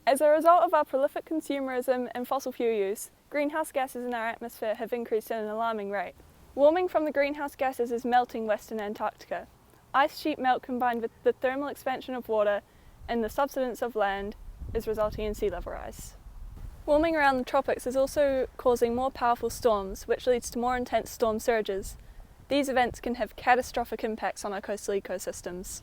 As a result of our prolific consumerism and fossil fuel use, greenhouse gases in our atmosphere have increased at an alarming rate. Warming from the greenhouse gases is melting Western Antarctica. Ice sheet melt combined with the thermal expansion of water and the subsidence of land is resulting in sea level rise. Warming around the tropics is also causing more powerful storms, which leads to more intense storm surges. These events can have catastrophic impacts on our coastal ecosystems.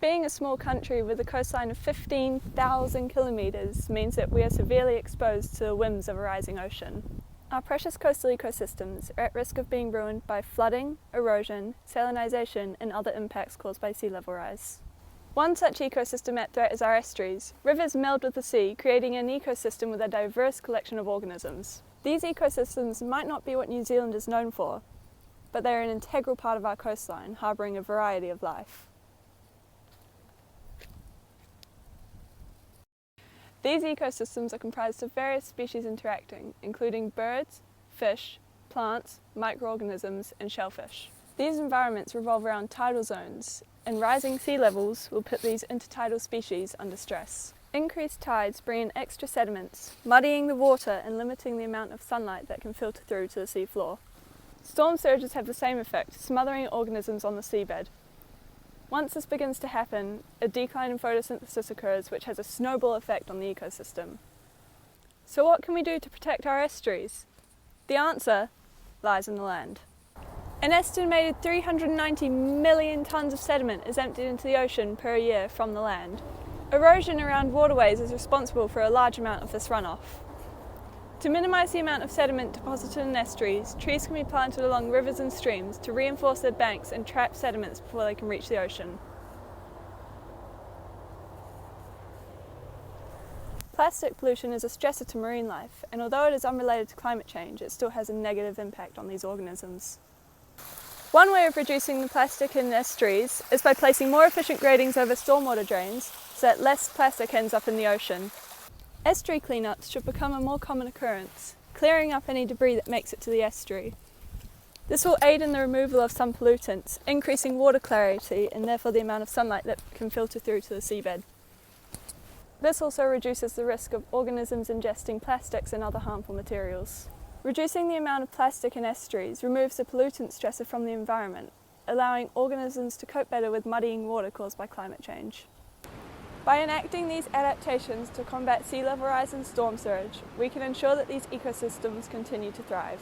Being a small country with a coastline of 15,000 kilometres means that we are severely exposed to the whims of a rising ocean. Our precious coastal ecosystems are at risk of being ruined by flooding, erosion, salinisation and other impacts caused by sea level rise. One such ecosystem at threat is our estuaries. Rivers meld with the sea, creating an ecosystem with a diverse collection of organisms. These ecosystems might not be what New Zealand is known for, but they are an integral part of our coastline, harbouring a variety of life. These ecosystems are comprised of various species interacting, including birds, fish, plants, microorganisms, and shellfish. These environments revolve around tidal zones, and rising sea levels will put these intertidal species under stress. Increased tides bring in extra sediments, muddying the water and limiting the amount of sunlight that can filter through to the sea floor. Storm surges have the same effect, smothering organisms on the seabed. Once this begins to happen, a decline in photosynthesis occurs, which has a snowball effect on the ecosystem. So what can we do to protect our estuaries? The answer lies in the land. An estimated 390 million tonnes of sediment is emptied into the ocean per year from the land. Erosion around waterways is responsible for a large amount of this runoff. To minimise the amount of sediment deposited in estuaries, trees can be planted along rivers and streams to reinforce their banks and trap sediments before they can reach the ocean. Plastic pollution is a stressor to marine life, and although it is unrelated to climate change, it still has a negative impact on these organisms. One way of reducing the plastic in estuaries is by placing more efficient gratings over stormwater drains so that less plastic ends up in the ocean. Estuary cleanups should become a more common occurrence, clearing up any debris that makes it to the estuary. This will aid in the removal of some pollutants, increasing water clarity and therefore the amount of sunlight that can filter through to the seabed. This also reduces the risk of organisms ingesting plastics and other harmful materials. Reducing the amount of plastic in estuaries removes the pollutant stressor from the environment, allowing organisms to cope better with muddying water caused by climate change. By enacting these adaptations to combat sea level rise and storm surge, we can ensure that these ecosystems continue to thrive.